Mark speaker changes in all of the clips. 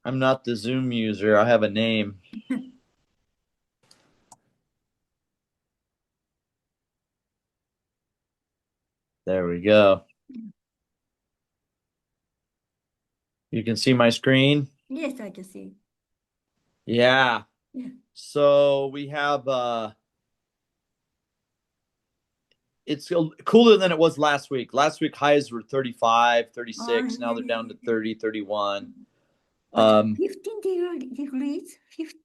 Speaker 1: I'm not the Zoom user. I have a name. There we go. You can see my screen.
Speaker 2: Yes, I can see.
Speaker 1: Yeah.
Speaker 2: Yeah.
Speaker 1: So we have it's cooler than it was last week. Last week highs were 35,
Speaker 2: Oh,
Speaker 1: 36. Now
Speaker 2: yeah,
Speaker 1: they're
Speaker 2: yeah,
Speaker 1: down to
Speaker 2: yeah.
Speaker 1: 30, 31.
Speaker 2: But
Speaker 1: Um
Speaker 2: 15 degrees?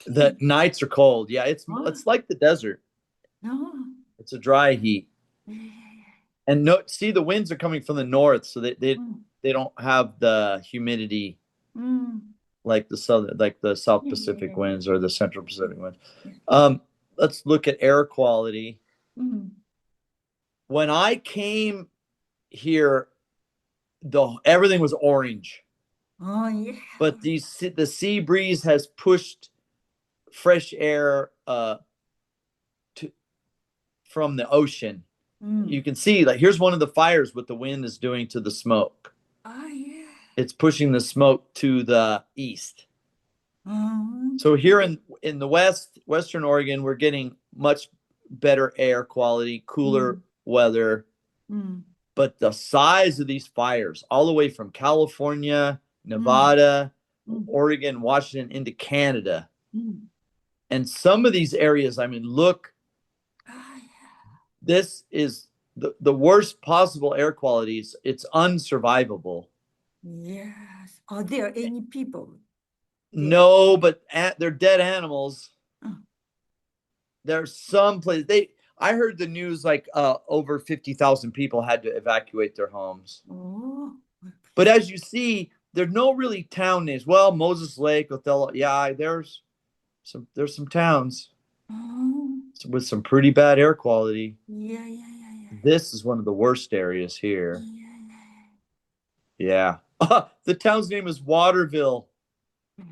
Speaker 1: the
Speaker 2: 15.
Speaker 1: nights are cold. Yeah,
Speaker 2: Oh,
Speaker 1: it's like the desert.
Speaker 2: no.
Speaker 1: It's a dry heat.
Speaker 2: Yeah, yeah,
Speaker 1: And no, see, the winds are coming from the north, so
Speaker 2: yeah. Mm,
Speaker 1: they don't have the humidity
Speaker 2: mm.
Speaker 1: like the South
Speaker 2: Yeah, yeah,
Speaker 1: Pacific
Speaker 2: yeah, yeah.
Speaker 1: winds or the Central Pacific winds.
Speaker 2: Yeah.
Speaker 1: Um, let's look at air quality.
Speaker 2: Mm.
Speaker 1: When I came here, the everything was orange,
Speaker 2: Oh, yeah.
Speaker 1: but the sea breeze has pushed fresh air to, from the ocean. You
Speaker 2: Mm.
Speaker 1: can see, like, here's one of the fires. What the wind is doing to the smoke.
Speaker 2: Oh, yeah.
Speaker 1: It's pushing the smoke to the east.
Speaker 2: Um,
Speaker 1: So here in the western Oregon, we're getting much better air quality, cooler
Speaker 2: mm,
Speaker 1: weather,
Speaker 2: mm,
Speaker 1: but the size of these fires, all the way from California,
Speaker 2: mm,
Speaker 1: Nevada,
Speaker 2: mm.
Speaker 1: Oregon, Washington into Canada.
Speaker 2: Mm.
Speaker 1: And some of these areas, I mean, look,
Speaker 2: Ah, yeah.
Speaker 1: this is the worst possible air qualities. It's unsurvivable.
Speaker 2: Yes. Are there any people there?
Speaker 1: No, but they're dead animals.
Speaker 2: Oh,
Speaker 1: There's some places I heard the news like over 50,000 people had to evacuate their homes.
Speaker 2: oh,
Speaker 1: But as you see, there's no really town names. Well, Moses Lake, Othello, yeah, there's some towns
Speaker 2: oh,
Speaker 1: with some pretty bad air quality.
Speaker 2: yeah, yeah, yeah, yeah.
Speaker 1: This is one of the worst areas here.
Speaker 2: Yeah, yeah.
Speaker 1: Yeah. The town's name is Waterville.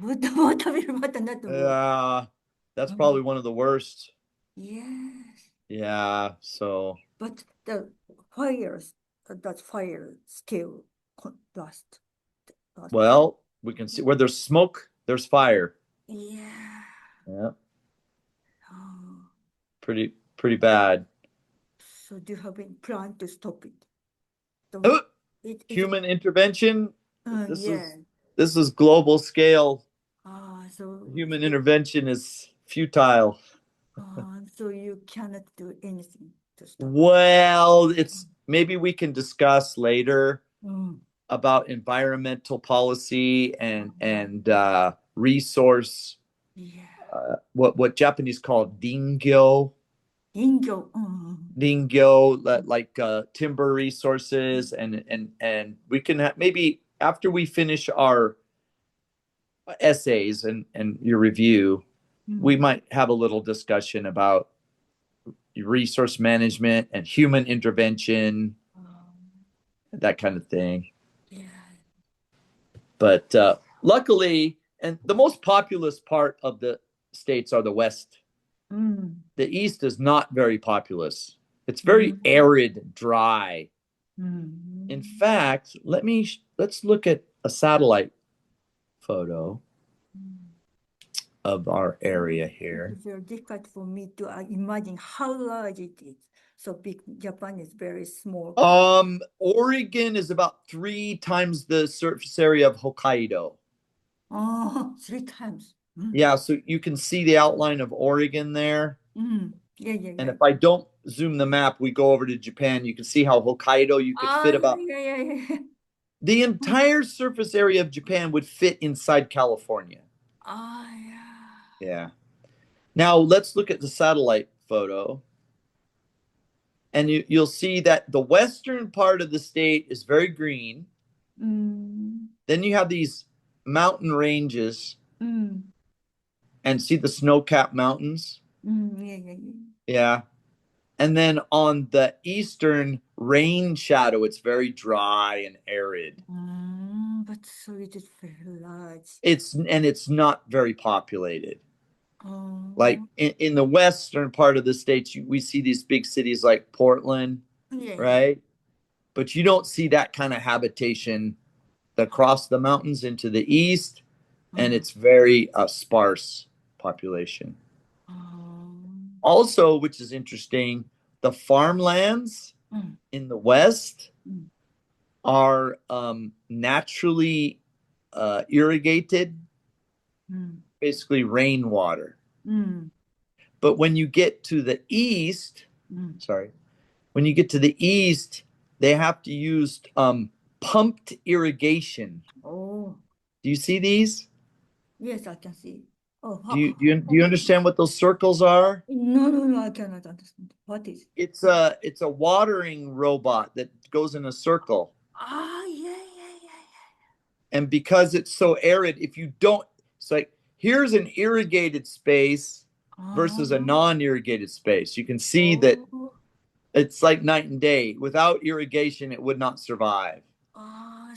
Speaker 2: What have you what not what?
Speaker 1: That's
Speaker 2: Oh,
Speaker 1: probably one of the worst.
Speaker 2: yes.
Speaker 1: Yeah. So,
Speaker 2: But the fires, that fire still last. Last.
Speaker 1: well, we can see where there's smoke, there's fire.
Speaker 2: Yeah.
Speaker 1: Yeah.
Speaker 2: Oh.
Speaker 1: Pretty bad.
Speaker 2: So do you have any plan to stop it? Don't
Speaker 1: Uh,
Speaker 2: it
Speaker 1: Human intervention. This is
Speaker 2: yeah.
Speaker 1: this is global scale.
Speaker 2: Ah, so
Speaker 1: Human intervention is futile.
Speaker 2: so you cannot do anything to stop it.
Speaker 1: Well, it's maybe we can discuss later
Speaker 2: Mm.
Speaker 1: about environmental policy
Speaker 2: Oh,
Speaker 1: resource
Speaker 2: yeah.
Speaker 1: what Japanese call dingyo
Speaker 2: Ingo.
Speaker 1: like timber resources and we can maybe after we finish our essays and your review, we
Speaker 2: Mm.
Speaker 1: might have a little discussion about resource management and human intervention,
Speaker 2: Um,
Speaker 1: that kind of thing.
Speaker 2: yeah.
Speaker 1: But luckily, and the most populous part of the states are the West.
Speaker 2: Mm.
Speaker 1: The East is not very populous. It's very
Speaker 2: Mm.
Speaker 1: arid, dry. In
Speaker 2: Mm.
Speaker 1: fact, let's look at a satellite photo
Speaker 2: Mm.
Speaker 1: of our area
Speaker 2: It
Speaker 1: here.
Speaker 2: is very difficult for me to imagine how large it is. So big. Japan is very small country.
Speaker 1: Oregon is about 3 times the surface area of Hokkaido.
Speaker 2: Oh, three times. Mm.
Speaker 1: Yeah, so you can see the outline of Oregon there.
Speaker 2: Mm. Yeah, yeah,
Speaker 1: And
Speaker 2: yeah.
Speaker 1: if I don't zoom the map, we go over to Japan. You can see how Hokkaido, you could
Speaker 2: Ah,
Speaker 1: fit
Speaker 2: yeah,
Speaker 1: about
Speaker 2: yeah, yeah, yeah.
Speaker 1: the
Speaker 2: Mm.
Speaker 1: entire surface area of Japan would fit inside California.
Speaker 2: Ah, yeah.
Speaker 1: Yeah. Now let's look at the satellite photo. And you'll see that the western part of the state is very green.
Speaker 2: Mm.
Speaker 1: Then you have these mountain ranges
Speaker 2: Mm.
Speaker 1: and see the snow capped mountains.
Speaker 2: Mm. Yeah, yeah, yeah.
Speaker 1: Yeah. And then on the eastern rain shadow, it's very dry and arid.
Speaker 2: But so it is very large.
Speaker 1: It's not very populated. Like
Speaker 2: Oh,
Speaker 1: in the western part of the states, we see these big cities like Portland,
Speaker 2: yeah, yeah.
Speaker 1: right? But you don't see that kind of habitation across the mountains into the east. and it's very sparse population.
Speaker 2: Um,
Speaker 1: Also, which is interesting, the farmlands in the West are naturally irrigated, basically rainwater. But when you get to the east, sorry, when you get to the east, they have to use pumped irrigation.
Speaker 2: Oh,
Speaker 1: Do you see these?
Speaker 2: yes, I can see. Oh,
Speaker 1: Do you understand what those circles are?
Speaker 2: no, no, no, I cannot understand. What is?
Speaker 1: It's a watering robot that goes in a circle.
Speaker 2: Ah, yeah, yeah, yeah,
Speaker 1: And because it's so arid, if you don't, it's like here's an irrigated space
Speaker 2: yeah.
Speaker 1: versus a non-irrigated space. You can see that
Speaker 2: Oh,
Speaker 1: it's like night and day. Without irrigation, it would not survive.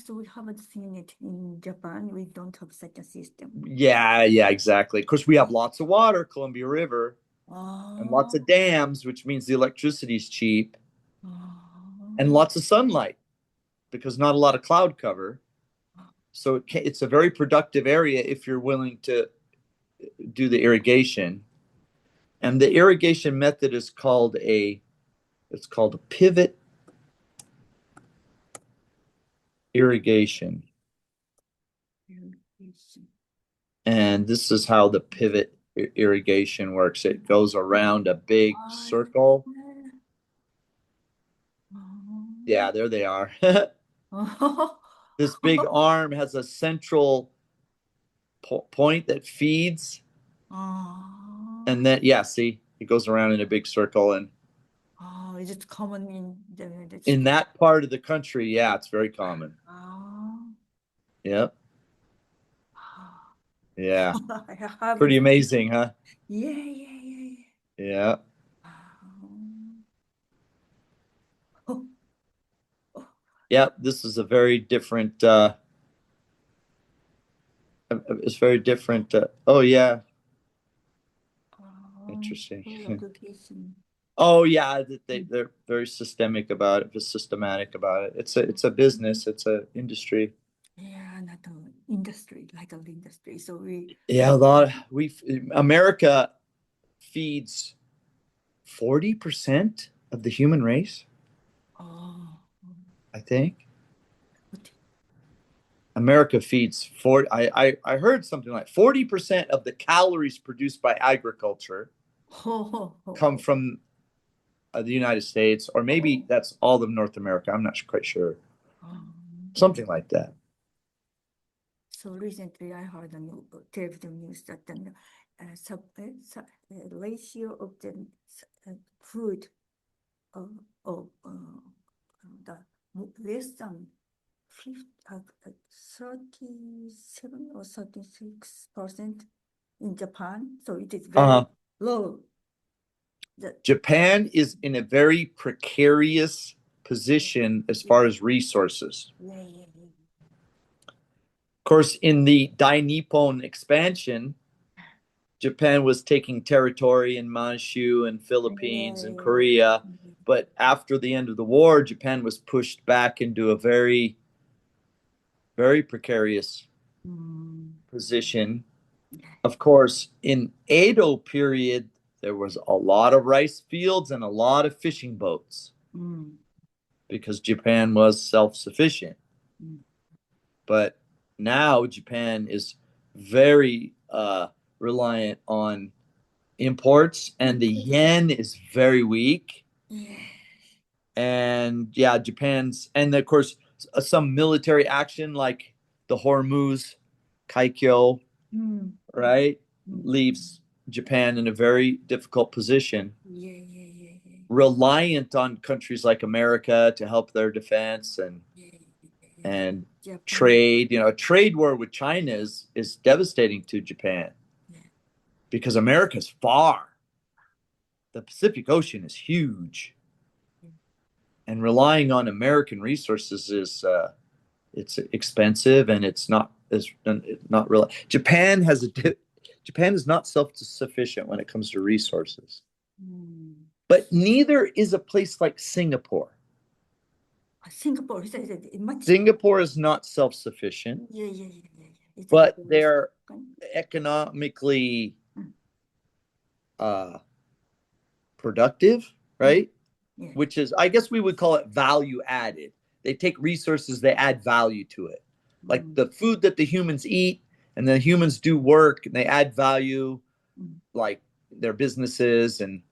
Speaker 2: so we haven't seen it in Japan. We don't have such a system.
Speaker 1: Yeah, exactly. Of course, we have lots of water, Columbia River, and lots
Speaker 2: Oh,
Speaker 1: of dams, which means the electricity is cheap, and
Speaker 2: oh,
Speaker 1: lots of sunlight because not a lot of cloud cover. So it's a very productive area if you're willing to do the irrigation. And the irrigation method is called a pivot irrigation.
Speaker 2: irrigation.
Speaker 1: And this is how the pivot irrigation works. It goes around a big
Speaker 2: Ah,
Speaker 1: circle.
Speaker 2: yeah.
Speaker 1: Yeah, there they are.
Speaker 2: Oh.
Speaker 1: This big arm has a central point that feeds. And
Speaker 2: Oh.
Speaker 1: then, yeah, see, it goes around in a big circle. And
Speaker 2: Oh, is it common in the
Speaker 1: in
Speaker 2: city?
Speaker 1: that part of the country, yeah, it's very common.
Speaker 2: Oh.
Speaker 1: Yep. Yeah.
Speaker 2: I haven't.
Speaker 1: Pretty amazing, huh?
Speaker 2: Yeah, yeah, yeah, yeah.
Speaker 1: Yeah.
Speaker 2: Oh, oh,
Speaker 1: Yep. This is a very different, it's very different. Oh, yeah. Interesting.
Speaker 2: full application.
Speaker 1: Oh, yeah. They're very systemic about it, systematic about it. It's a business, it's a industry.
Speaker 2: Yeah, not an industry, like an industry. So we,
Speaker 1: Yeah, a lot. America feeds 40% of the human race,
Speaker 2: oh,
Speaker 1: I think.
Speaker 2: what?
Speaker 1: America feeds 40. I heard something like 40% of the calories produced by agriculture
Speaker 2: Ho, ho, ho,
Speaker 1: come
Speaker 2: ho.
Speaker 1: from the United States, or maybe that's all of North America. I'm not quite sure.
Speaker 2: Um,
Speaker 1: Something like that.
Speaker 2: so recently I heard a new television news that the ratio of the food of the less than 50, 37 or 36% in Japan. So it is very
Speaker 1: Uh,
Speaker 2: low. The,
Speaker 1: Japan is in a very precarious position as
Speaker 2: yeah,
Speaker 1: far as resources.
Speaker 2: yeah, yeah, yeah.
Speaker 1: Of course, in the Dai Nippon expansion, Japan was taking territory in Manchu and
Speaker 2: Yeah,
Speaker 1: Philippines and
Speaker 2: yeah,
Speaker 1: Korea.
Speaker 2: yeah.
Speaker 1: But after the end of the war, Japan was pushed back into a very, very precarious
Speaker 2: Mm,
Speaker 1: position. Of course, in Edo period, there was a lot of rice fields and a lot of fishing boats
Speaker 2: mm,
Speaker 1: because Japan was self-sufficient.
Speaker 2: mm.
Speaker 1: But now Japan is very reliant on imports, and the yen is very weak.
Speaker 2: Yeah.
Speaker 1: And yeah, Japan's, and of course, some military action like the Hormuz Kaikyo,
Speaker 2: Mm,
Speaker 1: right,
Speaker 2: mm.
Speaker 1: leaves Japan in a very difficult position,
Speaker 2: Yeah, yeah, yeah, yeah,
Speaker 1: reliant on countries like America to help their defense
Speaker 2: yeah, yeah.
Speaker 1: and
Speaker 2: Japan.
Speaker 1: trade. You know, a trade war with China is devastating to Japan
Speaker 2: Yeah.
Speaker 1: because America's far. The Pacific Ocean is huge, and relying on American resources is it's expensive and it's not real. Japan is not self-sufficient when it comes to resources,
Speaker 2: Mm.
Speaker 1: but neither is a place like Singapore.
Speaker 2: Singapore is much.
Speaker 1: Singapore is not self-sufficient,
Speaker 2: Yeah, yeah, yeah, yeah, yeah. It's a
Speaker 1: but
Speaker 2: tourist
Speaker 1: they're economically
Speaker 2: Mm.
Speaker 1: productive, right?
Speaker 2: Yeah.
Speaker 1: Which is, I guess we would call it value added. They take resources, they add value to it. Like
Speaker 2: Mm.
Speaker 1: the food that the humans eat, and the humans do work and they add value,
Speaker 2: Mm.
Speaker 1: like their businesses and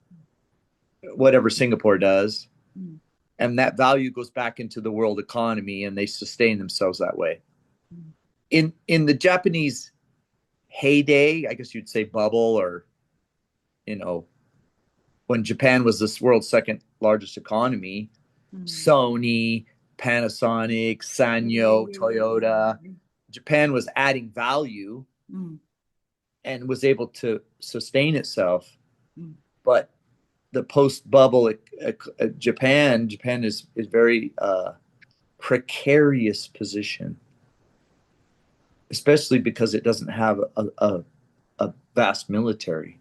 Speaker 1: whatever Singapore does.
Speaker 2: Mm.
Speaker 1: And that value goes back into the world economy and they sustain themselves that way.
Speaker 2: Mm.
Speaker 1: In the Japanese heyday, I guess you'd say bubble, or you know, when Japan was this world's second largest economy,
Speaker 2: Mm.
Speaker 1: Sony, Panasonic, Sanyo, Toyota, Japan was adding value
Speaker 2: Mm.
Speaker 1: and was able to sustain itself.
Speaker 2: Mm.
Speaker 1: But the post bubble Japan is very precarious position, especially because it doesn't have a vast military.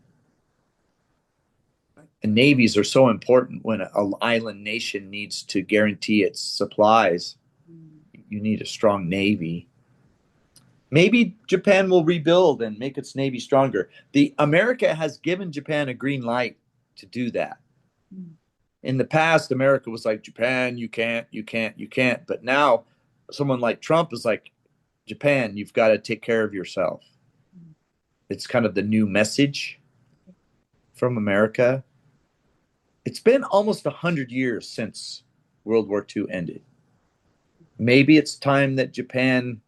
Speaker 1: And navies are so important when an island nation needs to guarantee its supplies.
Speaker 2: Mm.
Speaker 1: You need a strong navy. Maybe Japan will rebuild and make its navy stronger. The America has given Japan a green light to do that.
Speaker 2: Mm.
Speaker 1: In the past, America was like, Japan, you can't, you can't, you can't. But now someone like Trump is like, Japan, you've got to take care of yourself.
Speaker 2: Mm.
Speaker 1: It's kind of the new message from America. It's been almost 100 years since World War II ended. Maybe it's time that Japan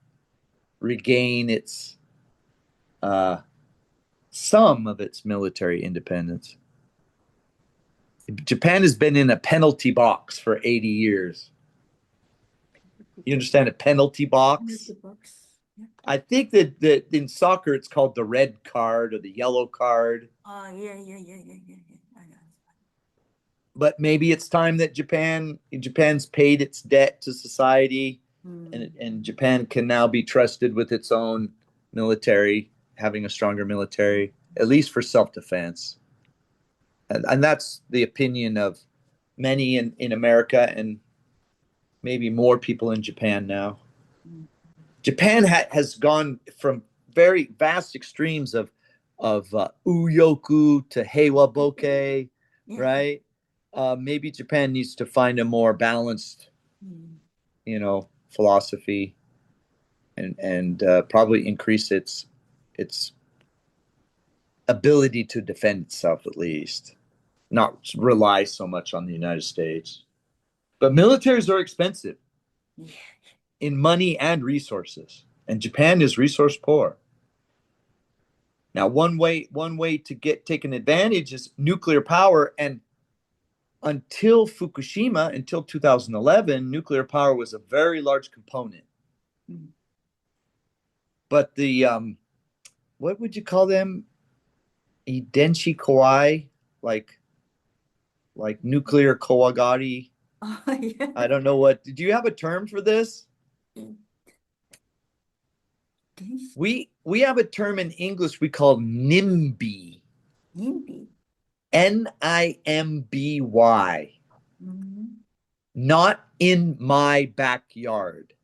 Speaker 1: regain its some of its military independence. Japan has been in a penalty box for 80 years. You understand a penalty box?
Speaker 2: Yeah.
Speaker 1: I think that in soccer it's called the red card or the yellow card.
Speaker 2: Yeah. I know.
Speaker 1: But maybe it's time that Japan's paid its debt to society, and Japan can now be trusted with its own military, having a stronger military, at least for self-defense. And that's the opinion of many in America, and maybe more people in Japan now.
Speaker 2: Mm.
Speaker 1: Japan has gone from very vast extremes of uyoku to heiwa bokeh,
Speaker 2: Yeah.
Speaker 1: right? Maybe Japan needs to find a more balanced,
Speaker 2: Mm.
Speaker 1: philosophy, and probably increase its ability to defend itself, at least, not rely so much on the United States. But militaries are expensive
Speaker 2: Yeah.
Speaker 1: in money and resources, and Japan is resource poor. Now, one way to get taken advantage is nuclear power, and until Fukushima, until 2011, nuclear power was a very large component.
Speaker 2: Mm.
Speaker 1: But the what would you call them? Idenshi Kawai, like nuclear Kawagari.
Speaker 2: Yeah.
Speaker 1: I don't know what. Do you have a term for this? We have a term in English we call NIMBY.
Speaker 2: NIMBY.
Speaker 1: NIMBY.
Speaker 2: Mm-hmm.
Speaker 1: Not in my backyard.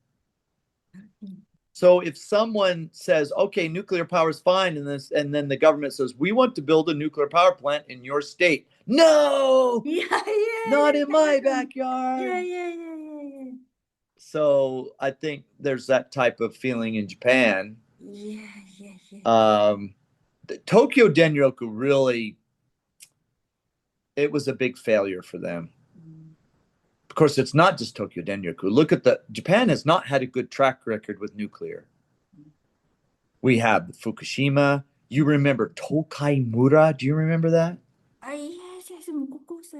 Speaker 1: So if someone says, "Okay, nuclear power is fine," and then the government says, "We want to build a nuclear power plant in your state," no, not in my backyard.
Speaker 2: Yeah.
Speaker 1: So I think there's that type of feeling in Japan.
Speaker 2: Yeah.
Speaker 1: The Tokyo Denryoku really, it was a big failure for them.
Speaker 2: Mm.
Speaker 1: Of course, it's not just Tokyo Denryoku. Look at Japan has not had a good track record with nuclear. We have Fukushima. You remember Tokai Mura? Do you remember that?
Speaker 2: Yes.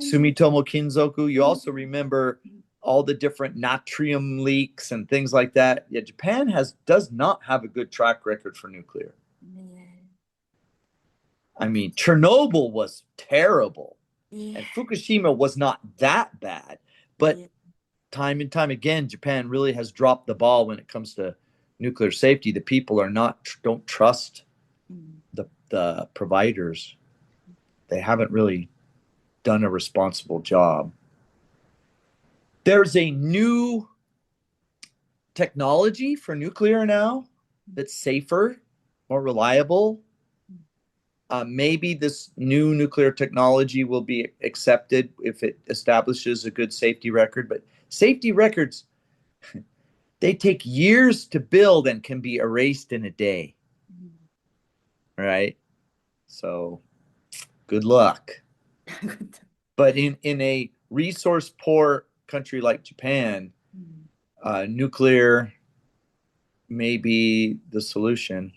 Speaker 1: Sumitomo Kinzoku. You also remember all the different natrium leaks and things like that. Yeah, Japan does not have a good track record for nuclear.
Speaker 2: Yeah.
Speaker 1: I mean, Chernobyl was terrible,
Speaker 2: Yeah.
Speaker 1: and Fukushima was not that bad. But
Speaker 2: Yeah.
Speaker 1: time and time again, Japan really has dropped the ball when it comes to nuclear safety. The people don't trust the providers. They haven't really done a responsible job. There's a new technology for nuclear now that's safer. more reliable. Maybe this new nuclear technology will be accepted if it establishes a good safety record. But safety records, they take years to build and can be erased in a day. Right? So good luck. But in a resource poor country like Japan, nuclear may be the solution.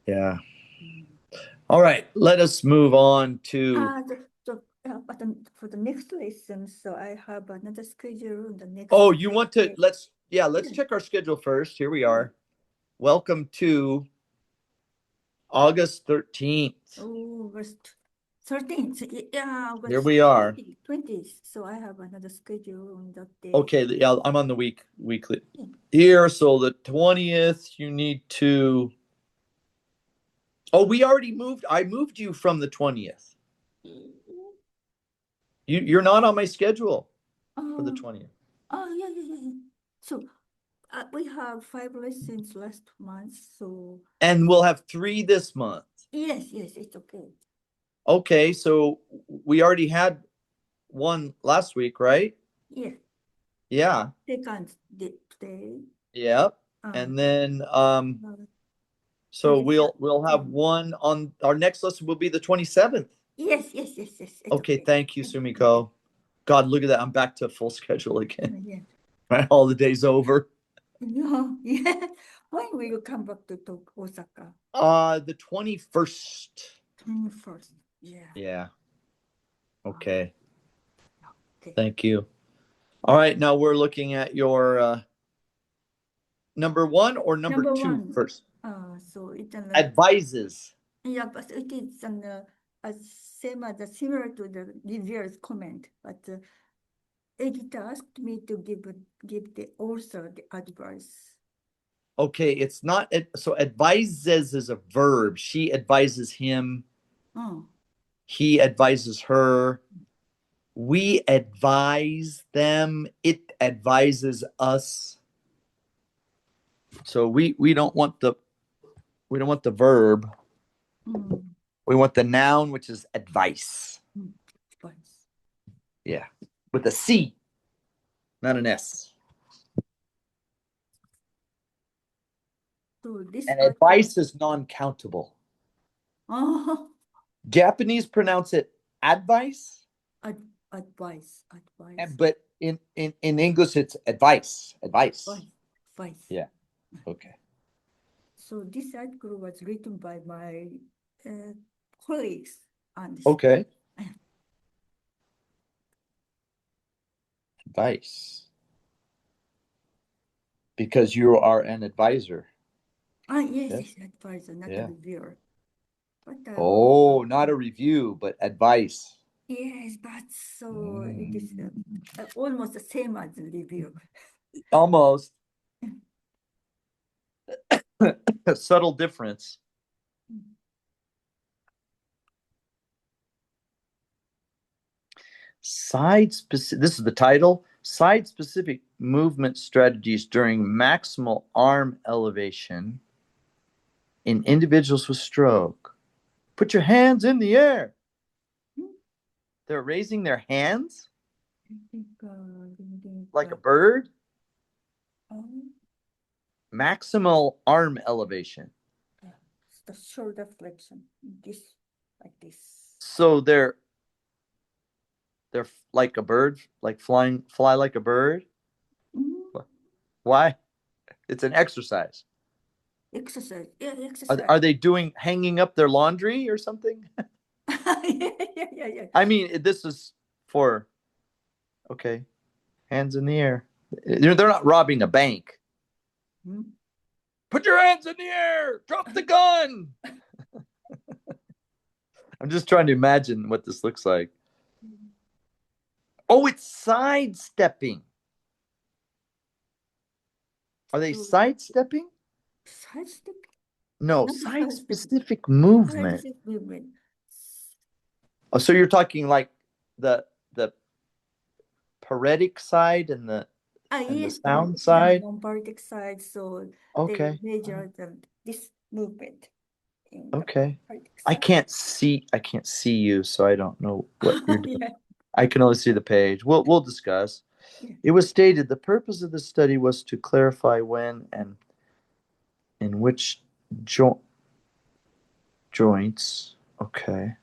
Speaker 1: Yeah. All right, let us move on to.
Speaker 2: But for the next lesson, so I have another schedule on the next.
Speaker 1: Oh, you want to,
Speaker 2: day.
Speaker 1: let's check our schedule first. Here we are. Welcome to August 13th.
Speaker 2: Oh, verse 13th. Yeah, August
Speaker 1: Here we are.
Speaker 2: 20th. So I have another schedule on that day.
Speaker 1: Okay, yeah, I'm on the weekly here. So the 20th, you need to. Oh, we already moved. I moved you from the 20th. You're not on my schedule for the 20th.
Speaker 2: Oh, yeah. So we have 5 lessons last month. So.
Speaker 1: And we'll have 3 this month.
Speaker 2: Yes, it's okay.
Speaker 1: Okay, so we already had one last week, right?
Speaker 2: Yeah.
Speaker 1: Yeah.
Speaker 2: Second day.
Speaker 1: Yep. And then so we'll have one on our next lesson will be the 27th.
Speaker 2: Yes.
Speaker 1: Okay, thank you, Sumiko. God, look at that. I'm back to full schedule again.
Speaker 2: Yeah.
Speaker 1: Right, all the days over.
Speaker 2: No, yeah. When will you come back to Osaka?
Speaker 1: The 21st.
Speaker 2: 21st. Yeah.
Speaker 1: Yeah. Okay. Thank you. All right, now we're looking at your number 1 or number 2 first.
Speaker 2: So it's
Speaker 1: advises.
Speaker 2: Yeah, but it is similar to the reviewer's comment, but editor asked me to give the author the advice.
Speaker 1: Okay, it's not so advises is a verb. She advises him. He advises her. We advise them. It advises us. So we don't want the verb. We want the noun, which is advice.
Speaker 2: Advice.
Speaker 1: Yeah, with a C, not an S. So this and advice is non-countable. Japanese pronounce it advice.
Speaker 2: Advice.
Speaker 1: But in English, it's advice. Advice. Yeah. Okay. So
Speaker 2: this article was written by my colleagues.
Speaker 1: Okay. Advice. Because you are an advisor.
Speaker 2: Yes, advisor, not a reviewer. But,
Speaker 1: not a review, but advice.
Speaker 2: Yes, but so it is almost the same as a review.
Speaker 1: Almost. A subtle difference. This is the title. Side-specific movement strategies during maximal arm elevation in individuals with stroke. Put your hands in the air. They're raising their hands like a bird. Maximal arm elevation.
Speaker 2: The shoulder flexion. Like this.
Speaker 1: So they're like a bird, like fly like a bird. Why? It's an exercise.
Speaker 2: Exercise. Yeah, exercise.
Speaker 1: Are they hanging up their laundry or something?
Speaker 2: Yeah.
Speaker 1: I mean, this is for, okay, hands in the air. They're not robbing a bank. Put your hands in the air. Drop the gun. I'm just trying to imagine what this looks like. Oh, it's sidestepping. Are they sidestepping?
Speaker 2: Sidestepping?
Speaker 1: No, side-specific movement. Oh, so you're talking like the paretic side and the and the
Speaker 2: Yes,
Speaker 1: sound
Speaker 2: yeah,
Speaker 1: side.
Speaker 2: non-particle side. So they
Speaker 1: Okay.
Speaker 2: measure this movement in the
Speaker 1: Okay.
Speaker 2: particle
Speaker 1: I
Speaker 2: side.
Speaker 1: can't see I can't see you, so I don't know what you're doing.
Speaker 2: Yeah,
Speaker 1: I can only see the page. We'll discuss.
Speaker 2: yeah.
Speaker 1: It was stated the purpose of the study was to clarify when and in which joints, okay,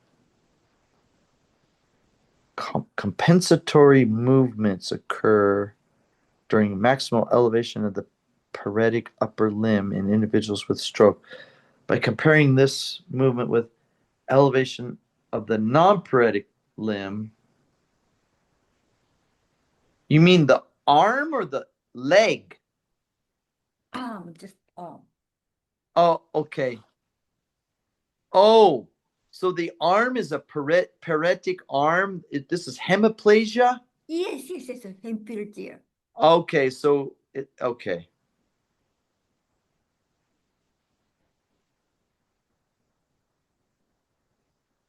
Speaker 1: compensatory movements occur during maximal elevation of the paretic upper limb in individuals with stroke. By comparing this movement with elevation of the non-paretic limb, you mean the arm or the leg?
Speaker 2: Just
Speaker 1: Oh, okay. Oh, so the arm is a paretic arm. This is hemiplasia.
Speaker 2: yes, yes, yes, hemisphere.
Speaker 1: Okay, so okay,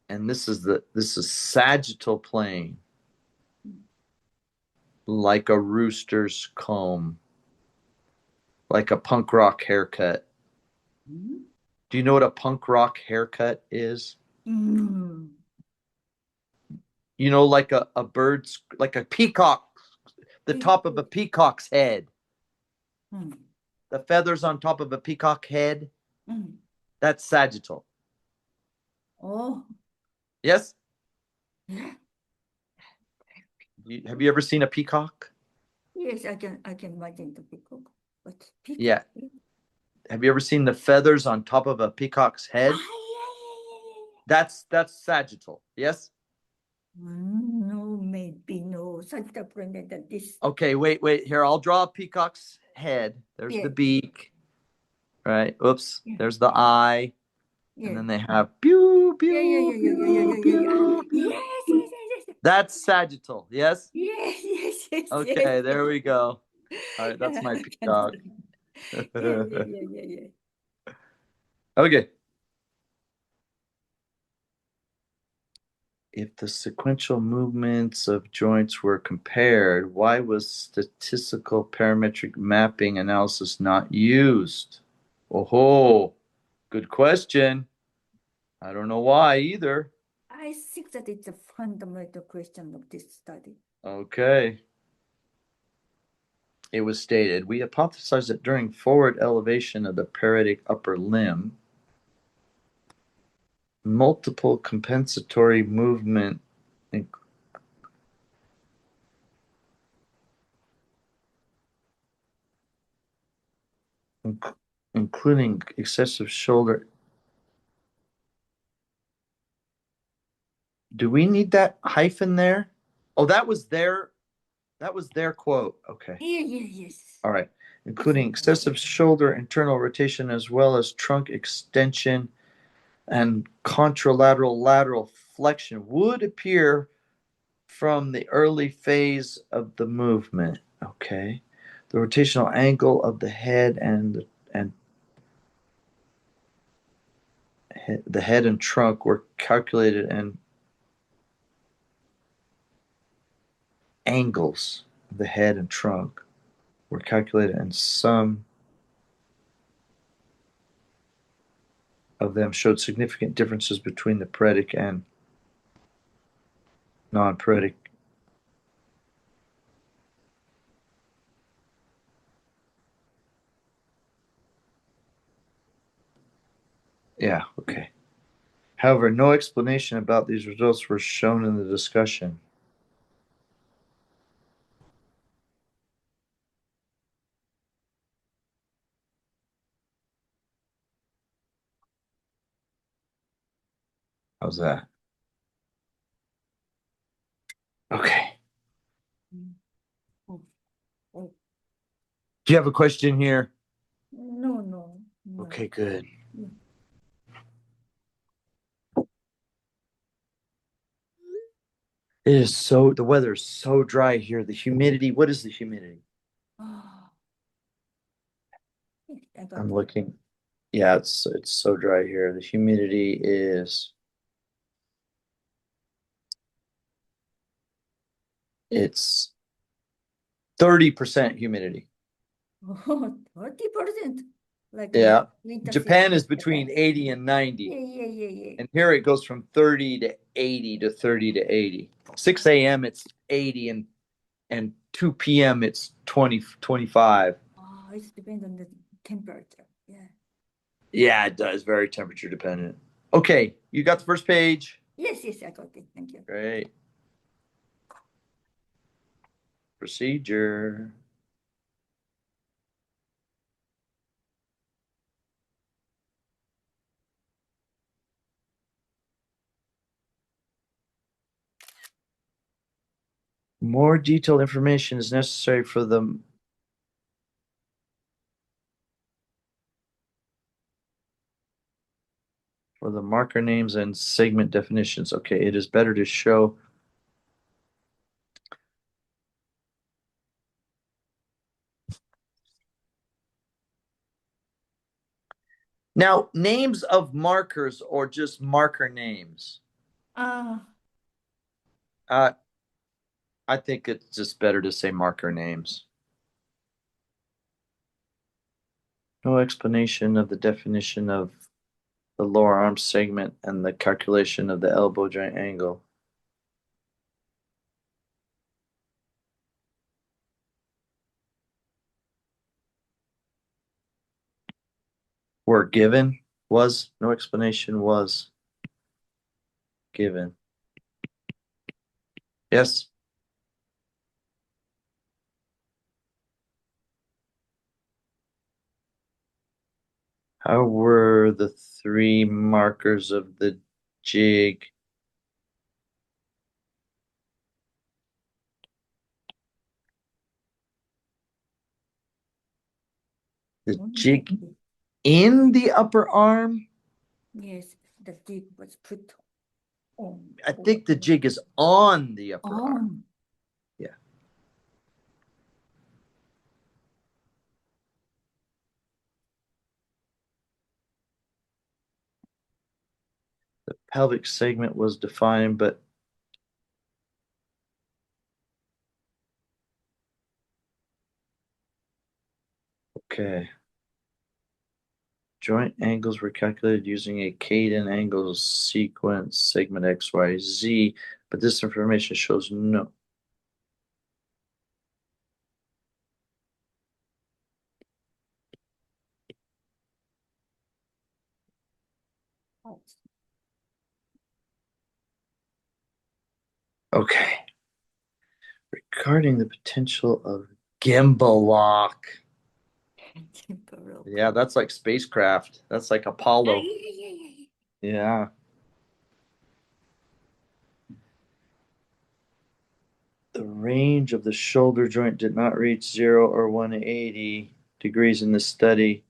Speaker 1: and this is sagittal plane, like a rooster's comb, like a punk rock haircut.
Speaker 2: Mm.
Speaker 1: Do you know what a punk rock haircut is?
Speaker 2: Mm.
Speaker 1: You know, like a bird's, like a peacock, the
Speaker 2: Yes,
Speaker 1: top of
Speaker 2: yes.
Speaker 1: a peacock's head,
Speaker 2: Mm.
Speaker 1: the feathers on top of a peacock head.
Speaker 2: Mm.
Speaker 1: That's sagittal.
Speaker 2: Oh,
Speaker 1: Yes.
Speaker 2: yeah.
Speaker 1: Have you ever seen a peacock?
Speaker 2: Yes, I can imagine the peacock. But peacock.
Speaker 1: Yeah. Have you ever seen the feathers on top of a peacock's
Speaker 2: Ah,
Speaker 1: head?
Speaker 2: yeah, yeah, yeah,
Speaker 1: That's sagittal. Yes.
Speaker 2: yeah. No, maybe no. Such a planet that this.
Speaker 1: Okay. Wait. Here, I'll draw a peacock's head. There's
Speaker 2: Yeah,
Speaker 1: the beak. Right. Oops.
Speaker 2: yeah,
Speaker 1: There's the eye, and
Speaker 2: yeah.
Speaker 1: then they have pew
Speaker 2: Yeah, yeah,
Speaker 1: pew
Speaker 2: yeah, yeah, yeah, yeah,
Speaker 1: pew
Speaker 2: yeah, yeah, yeah. Ah,
Speaker 1: pew pew.
Speaker 2: yes, yes, yes, yes.
Speaker 1: That's sagittal. Yes.
Speaker 2: Yes, yes, yes, yes,
Speaker 1: Okay.
Speaker 2: yes.
Speaker 1: There we go. All right. That's
Speaker 2: Yeah,
Speaker 1: my
Speaker 2: I can do
Speaker 1: peacock.
Speaker 2: that. Yeah, yeah, yeah, yeah, yeah.
Speaker 1: Okay. If the sequential movements of joints were compared, why was statistical parametric mapping analysis not used? Oh, good question. I don't know why either.
Speaker 2: I think that it's a fundamental question of this study.
Speaker 1: Okay. It was stated we hypothesized that during forward elevation of the paretic upper limb, multiple compensatory movement, including excessive shoulder. Do we need that hyphen there? Oh, that was their quote. Okay.
Speaker 2: Yeah, yeah, yes.
Speaker 1: All right.
Speaker 2: It's
Speaker 1: Including
Speaker 2: important.
Speaker 1: excessive shoulder internal rotation as well as trunk extension and contralateral lateral flexion would appear from the early phase of the movement. Okay. The rotational angle of the head and the head and trunk were calculated, and angles of the head and trunk were calculated, and some of them showed significant differences between the paretic and non-paretic. Yeah, okay. However, no explanation about these results were shown in the discussion. How's that? Okay.
Speaker 2: Mm. Oh, oh.
Speaker 1: Do you have a question here?
Speaker 2: No, no, no.
Speaker 1: Okay, good.
Speaker 2: Yeah.
Speaker 1: The weather is so dry here. The humidity, what is the humidity?
Speaker 2: Ah, yes, I got
Speaker 1: I'm
Speaker 2: it.
Speaker 1: looking. Yeah, it's so dry here. The humidity is it's 30% humidity.
Speaker 2: Oh, 30%. Like
Speaker 1: Yeah.
Speaker 2: winter
Speaker 1: Japan
Speaker 2: season
Speaker 1: is
Speaker 2: in
Speaker 1: between
Speaker 2: Japan.
Speaker 1: 80 and 90.
Speaker 2: Yeah.
Speaker 1: And here it goes from 30 to 80 to 30 to 80. 6 a.m. it's 80 and 2 p.m. it's 20, 25.
Speaker 2: Oh, it depends on the temperature. Yeah.
Speaker 1: Yeah, it does. Very temperature dependent. Okay, you got the first page.
Speaker 2: Yes, I got it. Thank you.
Speaker 1: Great. Procedure. More detailed information is necessary for the marker names and segment definitions. Okay, it is better to show. Now, names of markers or just marker names?
Speaker 2: Ah,
Speaker 1: Uh, I think it's just better to say marker names. No explanation of the definition of the lower arm segment and the calculation of the elbow joint angle. Were given, was, no explanation was given. Yes. How were the three markers of the jig? The jig in the upper arm?
Speaker 2: yes, the jig was put on.
Speaker 1: I think the jig is on the upper arm.
Speaker 2: On.
Speaker 1: Yeah. The pelvic segment was defined, but okay. Joint angles were calculated using a Caden angle sequence segment XYZ, but this information shows no. Okay. Regarding the potential of gimbal lock. Yeah, that's like spacecraft. That's like Apollo. Yeah. The range of the shoulder joint did not reach 0 or 180 degrees in the study.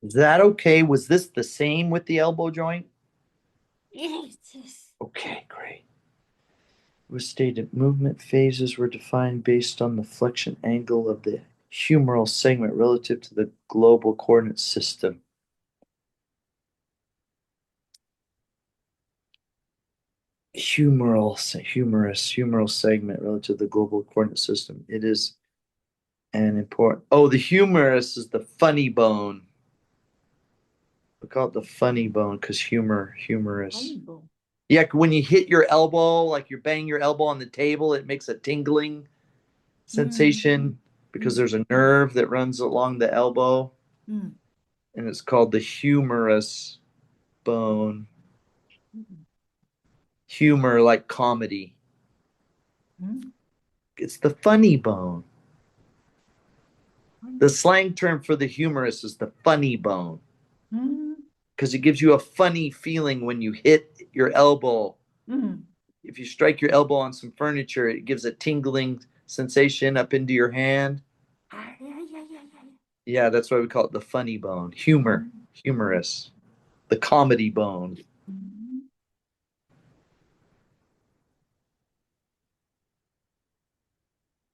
Speaker 1: Is that okay? Was this the same with the elbow joint?
Speaker 2: Yes.
Speaker 1: Okay, great. It was stated movement phases were defined based on the flexion angle of the humeral segment relative to the global coordinate system. Humeral segment relative to the global coordinate system. It is an important. Oh, the humerus is the funny bone. We call it the funny bone because humerus. Yeah, when you hit your elbow, like you're banging your elbow on the table, it makes a tingling sensation because there's a nerve that runs along the elbow, and it's called the humerus bone. Humor, like comedy. It's the funny bone. The slang term for the humerus is the funny bone because it gives you a funny feeling when you hit your elbow. If you strike your elbow on some furniture, it gives a tingling sensation up into your hand.
Speaker 2: Ah, yeah.
Speaker 1: Yeah, that's why we call it the funny bone. Humorous, the comedy bone.
Speaker 2: Mm.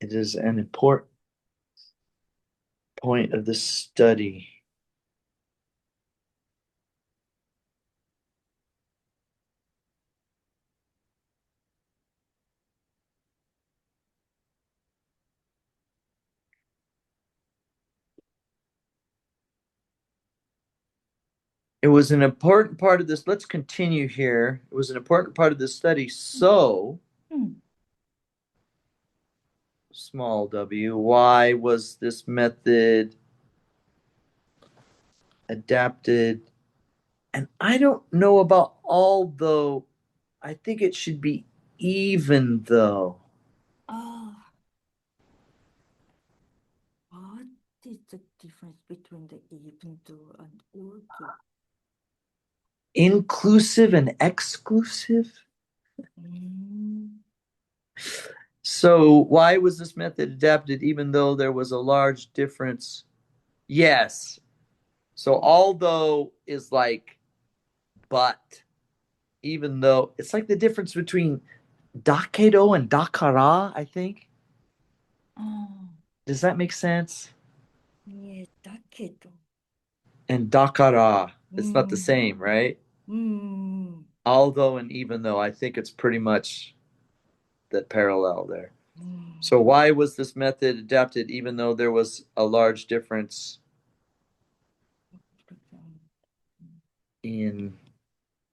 Speaker 1: It is an important point of the study. It was an important part of this. Let's continue here. It was an important part of the study. So,
Speaker 2: Mm.
Speaker 1: small w, why was this method adapted? And I don't know about although. I think it should be even though.
Speaker 2: Ah, what is the difference between the even though and although?
Speaker 1: Inclusive and exclusive?
Speaker 2: Mm.
Speaker 1: So, why was this method adapted even though there was a large difference? Yes. So, although is like but, even though it's like the difference between dakedo and dakara, I think.
Speaker 2: Ah,
Speaker 1: Does that make sense?
Speaker 2: ね、だけど。
Speaker 1: And dakara,
Speaker 2: う
Speaker 1: it's not the
Speaker 2: ん。
Speaker 1: same, right?
Speaker 2: うん。
Speaker 1: Although and even though, I think it's pretty much the parallel there.
Speaker 2: うん。
Speaker 1: So, why was this method adapted even though there was a large difference in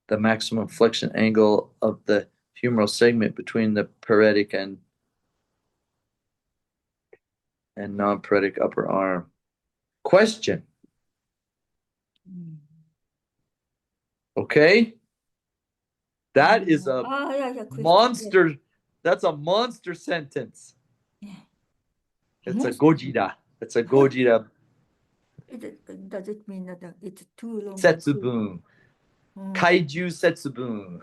Speaker 1: the maximum flexion angle of the humeral segment between the paretic and non-paretic upper arm? Question.
Speaker 2: うん。
Speaker 1: Okay, that is
Speaker 2: あ
Speaker 1: a
Speaker 2: あ、いやいや、クエスチョン。Yes.
Speaker 1: monster. That's a monster sentence.
Speaker 2: Yeah.
Speaker 1: It's a
Speaker 2: Most.
Speaker 1: gojira. It's a gojira
Speaker 2: Does it mean that it's too long and too?
Speaker 1: setsubun. Kaiju setsubun.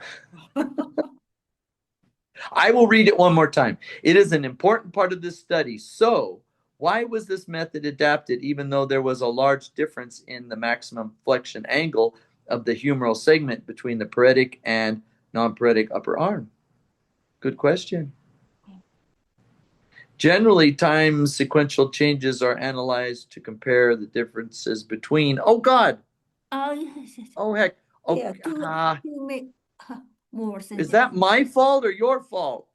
Speaker 1: I will read it one more time. It is an important part of this study. So, why was this method adapted even though there was a large difference in the maximum flexion angle of the humeral segment between the paretic and non-paretic upper arm? Good question. Generally, time sequential changes are analyzed to compare the differences between. Oh God!
Speaker 2: Yes.
Speaker 1: Oh heck! Oh,
Speaker 2: Yeah, to make more
Speaker 1: is
Speaker 2: sentence.
Speaker 1: that my fault or your fault?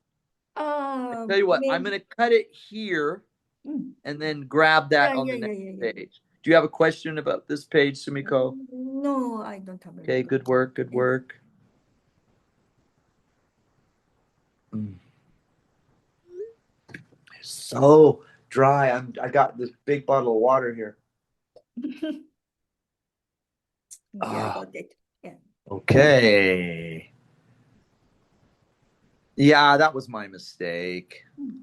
Speaker 1: I tell you what, I'm
Speaker 2: Maybe.
Speaker 1: going to cut it here
Speaker 2: Mm.
Speaker 1: and then grab that on the next
Speaker 2: Yeah.
Speaker 1: page. Do you have a question about this page, Sumiko?
Speaker 2: No, I don't have any
Speaker 1: Okay, good
Speaker 2: question.
Speaker 1: work, good
Speaker 2: Yeah.
Speaker 1: work. Mm. So dry. I got this big bottle of water here.
Speaker 2: Yeah, I
Speaker 1: Ah,
Speaker 2: got it. Yeah.
Speaker 1: okay. Yeah, that was my mistake.
Speaker 2: Mm.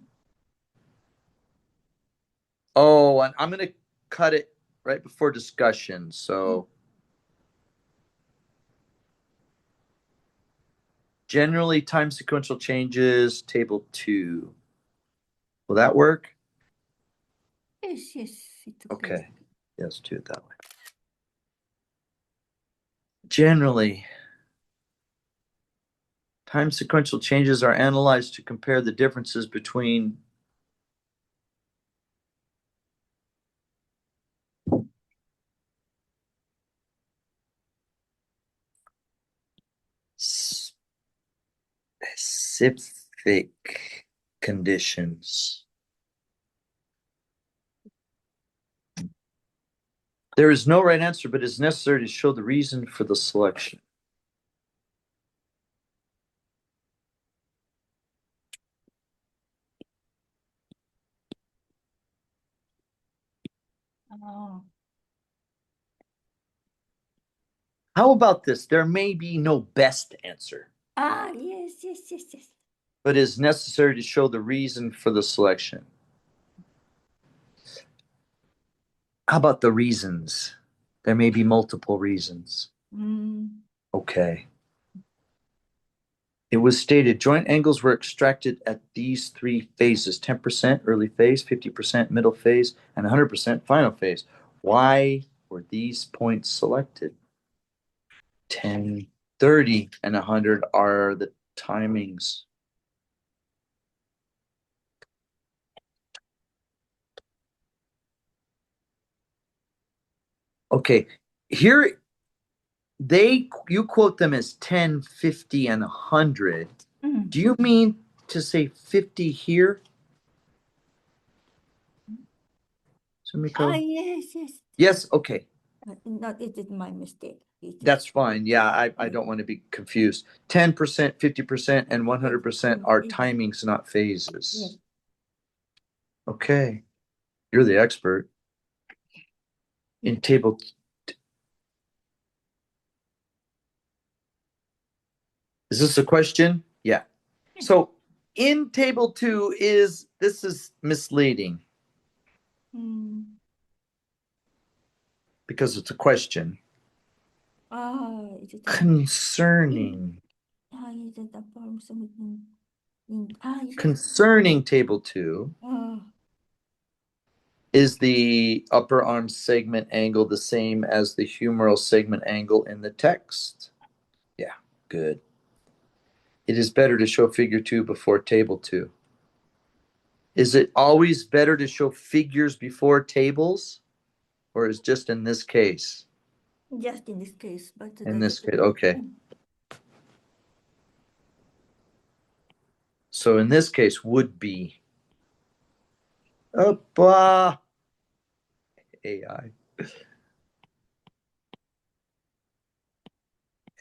Speaker 1: Oh, and I'm gonna cut it right before discussion.
Speaker 2: Mm.
Speaker 1: So generally time sequential changes, table 2. Will that work?
Speaker 2: Yes, it's okay.
Speaker 1: Okay. Yes, do it that way. Generally, time sequential changes are analyzed to compare the differences between specific conditions. There is no right answer, but it's necessary to show the reason for the selection.
Speaker 2: Oh.
Speaker 1: How about this? There may be no best answer,
Speaker 2: Yes.
Speaker 1: but it is necessary to show the reason for the selection. How about the reasons? There may be multiple reasons.
Speaker 2: Mm.
Speaker 1: Okay. It was stated joint angles were extracted at these three phases: 10% early phase, 50% middle phase, and 100% final phase. Why were these points selected? 10, 30, and 100 are the timings. Okay, here you quote them as 10, 50, and 100. Do you mean to say 50 here, Sumiko?
Speaker 2: Yes, yes.
Speaker 1: Yes, okay.
Speaker 2: Not it is my mistake.
Speaker 1: That's fine. Yeah, I don't want to be confused. 10%, 50%, and 100% are timings, not phases.
Speaker 2: Yes.
Speaker 1: Okay. You're the expert. In table. Is this a question? Yeah. So in table 2 this is misleading because it's a question. Concerning. Concerning table 2, is the upper arm segment angle the same as the humeral segment angle in the text? Yeah, good. It is better to show figure 2 before table 2. Is it always better to show figures before tables? Or is just in this case?
Speaker 2: Just in this case, but
Speaker 1: In this case, okay. So in this case would be AI.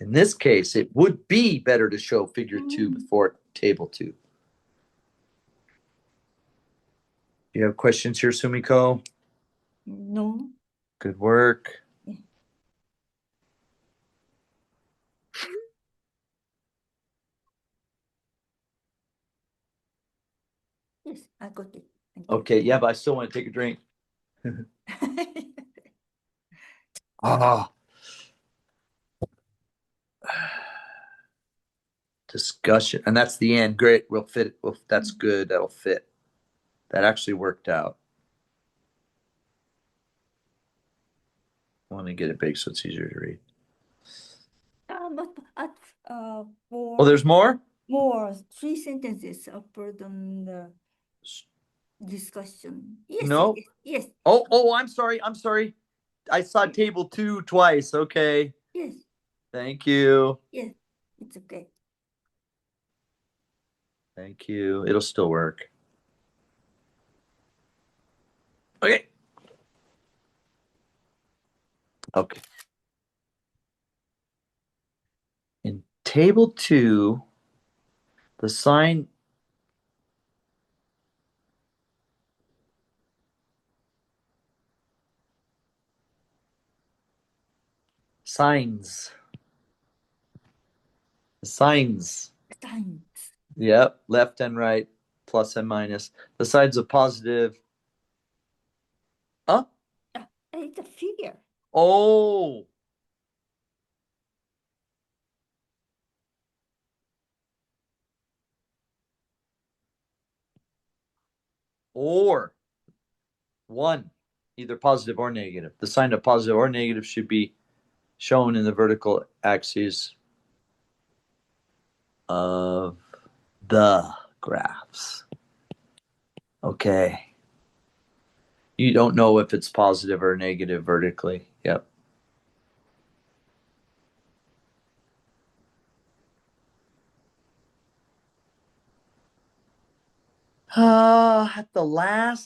Speaker 1: In this case, it would be better to show figure 2 before table 2. You have questions here, Sumiko?
Speaker 2: No.
Speaker 1: Good work.
Speaker 2: Yes, I got it.
Speaker 1: Okay, yeah, but I still want to take a drink. Ah. Discussion. And that's the end. Great. We'll fit. Well, that's good. That'll fit. That actually worked out. I want to get it big so it's easier to read.
Speaker 2: But at
Speaker 1: Oh, there's more?
Speaker 2: more 3 sentences upper than the discussion. Yes,
Speaker 1: No.
Speaker 2: yes.
Speaker 1: Oh, I'm sorry. I'm sorry. I saw table 2 twice. Okay.
Speaker 2: Yes.
Speaker 1: Thank you.
Speaker 2: Yes, it's okay.
Speaker 1: Thank you. It'll still work. Okay. Okay. In table 2, the signs signs. Yep, left and right, plus and minus. The sides of positive. Huh?
Speaker 2: It's a figure.
Speaker 1: Oh. Or one, either positive or negative. The sign of positive or negative should be shown in the vertical axes of the graphs. Okay. You don't know if it's positive or negative vertically. Yep.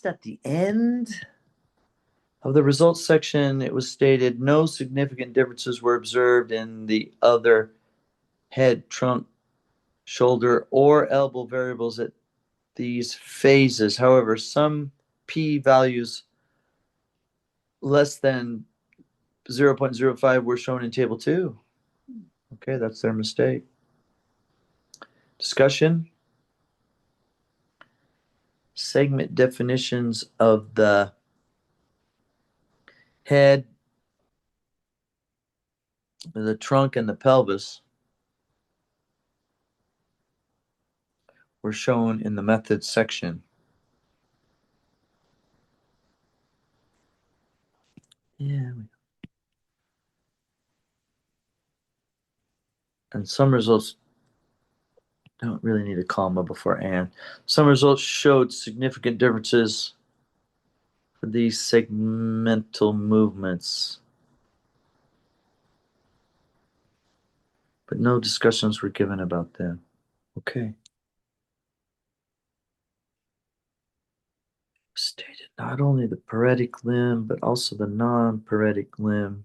Speaker 1: At the end of the results section, it was stated no significant differences were observed in the other head, trunk, shoulder, or elbow variables at these phases. However, some p values less than 0.05 were shown in table 2. Okay, that's their mistake. Discussion. Segment definitions of the head, the trunk, and the pelvis were shown in the methods section. Yeah. And some results don't really need a comma before and. Some results showed significant differences for these segmental movements, but no discussions were given about them. Okay. Stated not only the paretic limb, but also the non-paretic limb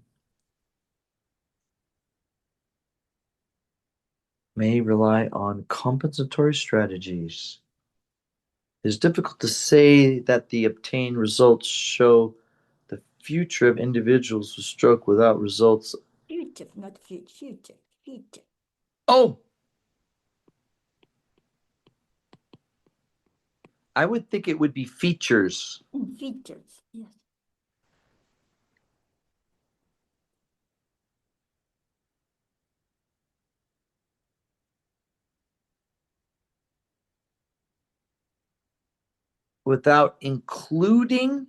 Speaker 1: may rely on compensatory strategies. It is difficult to say that the obtained results show the future of individuals with stroke without results.
Speaker 2: Future, not future. Future.
Speaker 1: Oh, I would think it would be features.
Speaker 2: Features, yes.
Speaker 1: Without including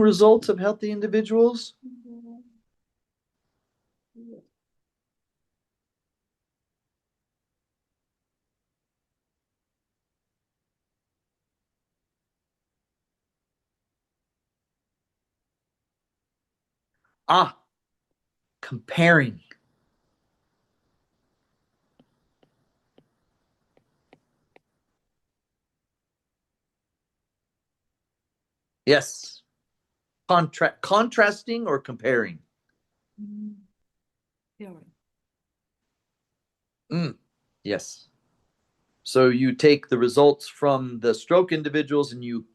Speaker 1: results of healthy individuals.
Speaker 2: Yes.
Speaker 1: Ah, comparing. Yes. Contrasting or comparing?
Speaker 2: Very.
Speaker 1: Yes. So you take the results from the stroke individuals and you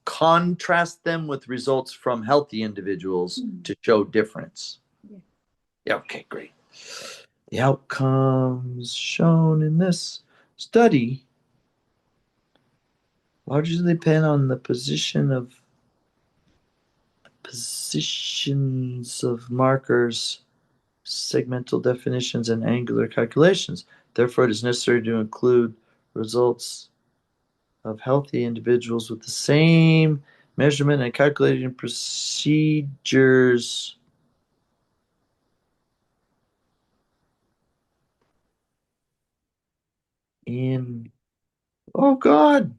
Speaker 1: contrast them with results from healthy individuals to show difference.
Speaker 2: Yeah.
Speaker 1: Yeah, okay, great. The outcomes shown in this study largely depend on the positions of markers, segmental definitions, and angular calculations. Therefore, it is necessary to include results of healthy individuals with the same measurement and calculating procedures in, oh God,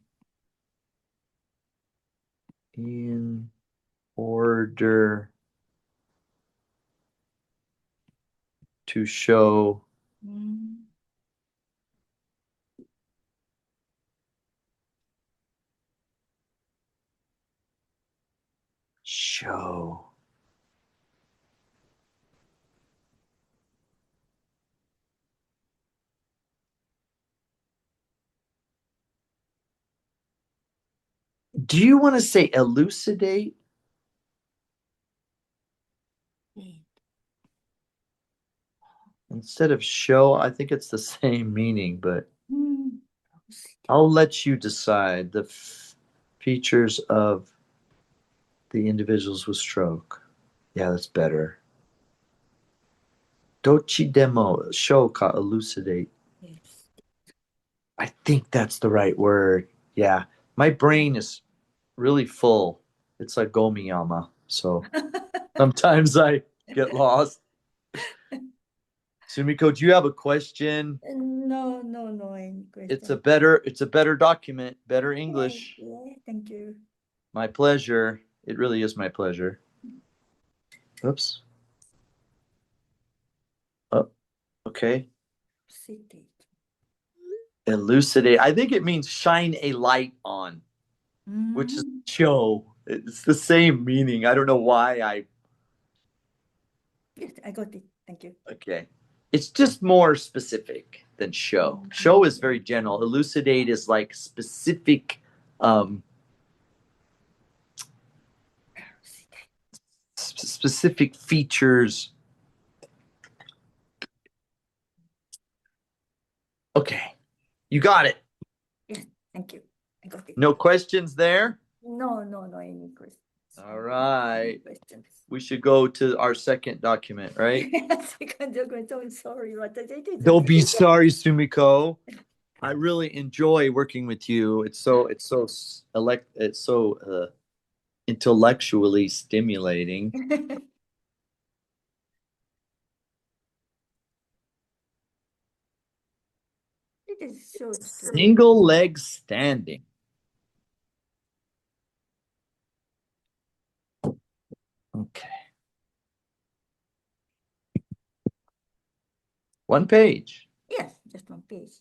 Speaker 1: in order to show show do you want to say elucidate instead of show? I think it's the same meaning, but I'll let you decide the features of the individuals with stroke. Yeah, that's better. Dochi demo, show ka elucidate.
Speaker 2: Yes.
Speaker 1: I think that's the right word. Yeah. My brain is really full. It's like Gomiyama. So sometimes I get lost. Sumiko, do you have a question?
Speaker 2: No, any
Speaker 1: It's
Speaker 2: question.
Speaker 1: a better document, better English.
Speaker 2: Yeah, thank you.
Speaker 1: My pleasure. It really is my pleasure. Oops. Oh, okay.
Speaker 2: City.
Speaker 1: Elucidate. I think it means shine a light on, which is show. It's the same meaning. I don't know why I.
Speaker 2: Yes, I got it. Thank you.
Speaker 1: Okay. It's just more specific than show. Show is very general. Elucidate is like specific, um, specific features. Okay. You got it.
Speaker 2: Yes, thank you. I got it.
Speaker 1: No questions there?
Speaker 2: No, any question.
Speaker 1: All right.
Speaker 2: Questions.
Speaker 1: We should go to our second document, right?
Speaker 2: Second document. I'm sorry.
Speaker 1: Don't be sorry, Sumiko. I really enjoy working with you. It's so intellectually stimulating.
Speaker 2: It is so true.
Speaker 1: Single leg standing. Okay. One page.
Speaker 2: Yes, just one page.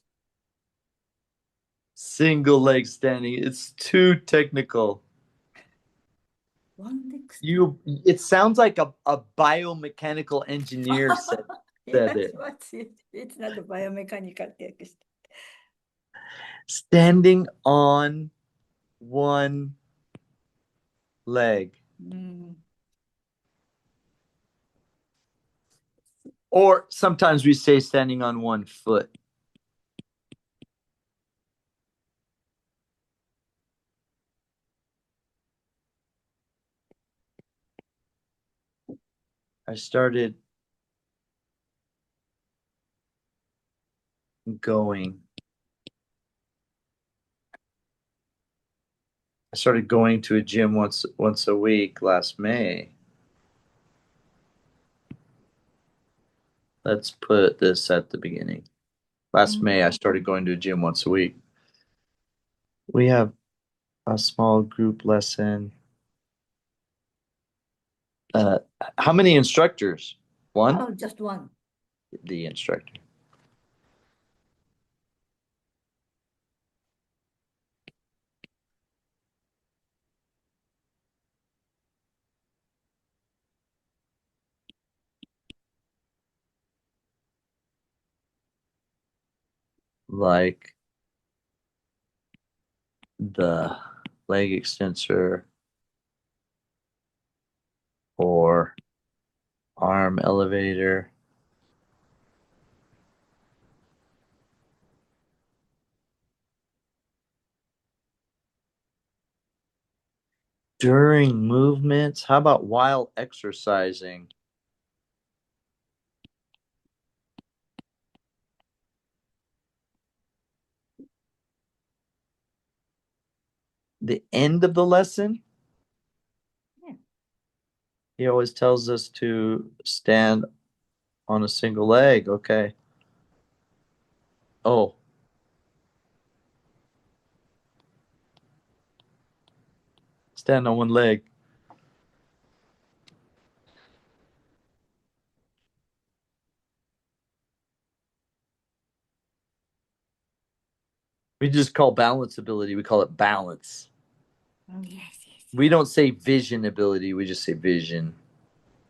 Speaker 1: Single leg standing. It's too technical.
Speaker 2: One next.
Speaker 1: It sounds like a biomechanical engineer said
Speaker 2: Yes,
Speaker 1: it.
Speaker 2: what's it? It's not the biomechanical text.
Speaker 1: Standing on one leg.
Speaker 2: Mm.
Speaker 1: Or sometimes we say standing on one foot. I started going. I started going to a gym once a week last May. Let's put this at the beginning. Last May, I started going to a gym once a week. We have a small group lesson. Uh, how many instructors? One?
Speaker 2: Oh, just one.
Speaker 1: The instructor. Like the leg extensor or arm elevator. During movements, how about while exercising? The end of the lesson,
Speaker 2: Yeah.
Speaker 1: he always tells us to stand on a single leg. Okay. Oh, stand on one leg. We just call balance ability, we call it balance.
Speaker 2: Yes, yes.
Speaker 1: We don't say vision ability, we just say vision.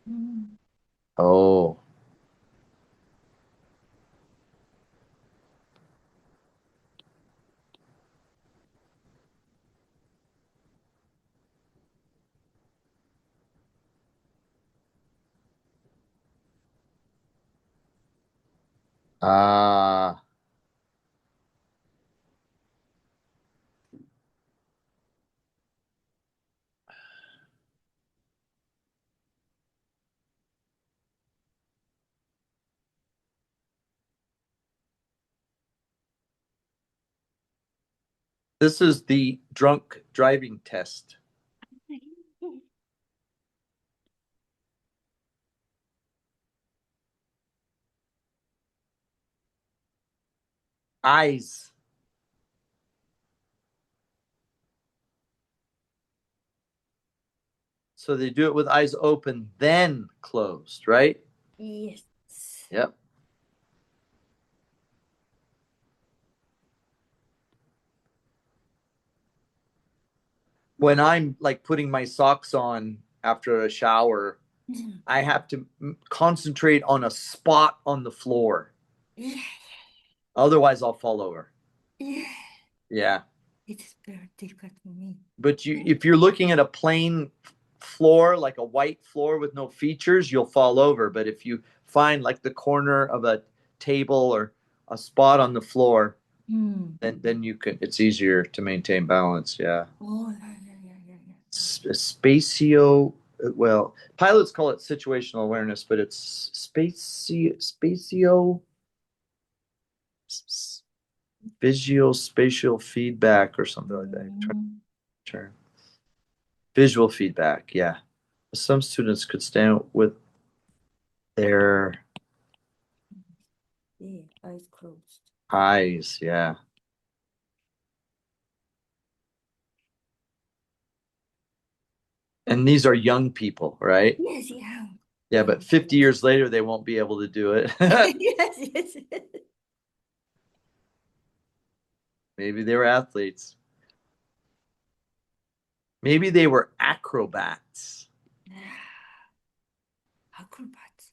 Speaker 2: Mm.
Speaker 1: Oh. Ah. This is the drunk driving test. Eyes. So they do it with eyes open, then closed, right?
Speaker 2: Yes.
Speaker 1: Yep. When I'm like putting my socks on after a shower, I have to concentrate on a spot on the floor.
Speaker 2: Yeah.
Speaker 1: Otherwise, I'll fall over.
Speaker 2: Yeah.
Speaker 1: Yeah.
Speaker 2: It's very difficult for me.
Speaker 1: But if you're looking at a plain floor, like a white floor with no features, you'll fall over. But if you find like the corner of a table or a spot on the floor, then you can. It's easier to maintain balance. Yeah.
Speaker 2: Oh, yeah, yeah, yeah, yeah, yeah.
Speaker 1: spatio. Well, pilots call it situational awareness, but it's spatio visual spatial feedback or something like that. Term. Visual feedback, yeah. Some students could stand with their
Speaker 2: Yeah, eyes closed.
Speaker 1: eyes, yeah. And these are young people, right?
Speaker 2: Yes, yeah.
Speaker 1: Yeah, but 50 years later, they won't be able to do it.
Speaker 2: Yes, yes.
Speaker 1: Maybe they were athletes. Maybe they were acrobats.
Speaker 2: Acrobats.